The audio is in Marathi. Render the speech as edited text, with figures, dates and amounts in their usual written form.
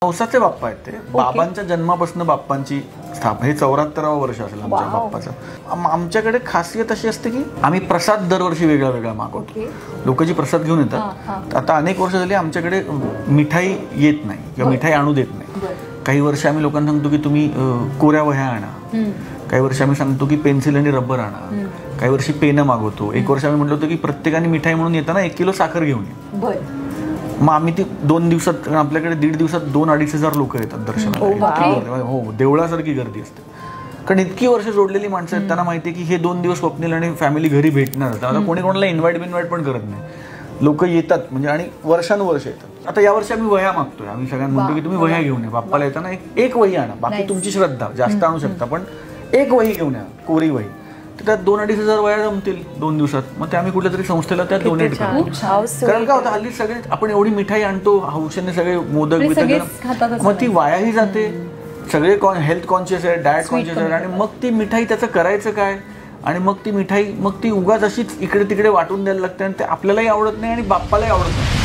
नवसाचे बाप्पा आहेत ते. बाबांच्या जन्मापासून बाप्पांची स्थापना, हे 74वं वर्ष असेल आमच्या बाप्पाचं. आमच्याकडे खासियत अशी असते की आम्ही प्रसाद दरवर्षी वेगळा वेगळा मागवतो. लोक जी प्रसाद घेऊन येतात, आता अनेक वर्ष झाली आमच्याकडे मिठाई येत नाही किंवा मिठाई आणू देत नाही. काही वर्ष आम्ही लोकांना सांगतो की तुम्ही कोऱ्या वह्या आणा, काही वर्ष आम्ही सांगतो की पेन्सिल आणि रबर आणा, काही वर्षी पेनं मागवतो. एक वर्ष आम्ही म्हटलं होतं की प्रत्येकाने मिठाई म्हणून येताना 1 किलो साखर घेऊन ये. मग आम्ही ती 2 दिवसात, आपल्याकडे 1.5 दिवसात 2-2.5 हजार लोक येतात दर्शनाला. हो, देवळासारखी गर्दी असते. कारण इतकी वर्ष जोडलेली माणसं आहेत, त्यांना माहिती आहे की हे 2 दिवस स्वप्नील आणि फॅमिली घरी भेटणार. आता कोणी कोणाला इन्व्हाइट पण करत नाही. लोक येतात म्हणजे, आणि वर्षानुवर्ष येतात. आता यावर्षी आम्ही वह्या मागतोय. आम्ही सगळ्यांना म्हणतो की तुम्ही वह्या घेऊन या बाप्पाला येताना. एक वही आणा, बाकी तुमची श्रद्धा, जास्त आणू शकता पण एक वही घेऊन या, कोरी वही. तर त्यात 2-2.5 हजार वह्या जमतील 2 दिवसात. मग ते आम्ही कुठल्या तरी संस्थेला त्या डोनेट करू. कारण काय होतं, हल्ली सगळे आपण एवढी मिठाई आणतो हौशेने, सगळे मोदक बिदक, मग ती वायाही जाते. सगळे हेल्थ कॉन्शियस आहे, डाएट कॉन्शियस आहे, आणि मग ती मिठाई त्याचं करायचं काय, आणि मग ती मिठाई ती उगाच अशीच इकडे तिकडे वाटून द्यायला लागते, आणि ते आपल्यालाही आवडत नाही आणि बाप्पालाही आवडत नाही.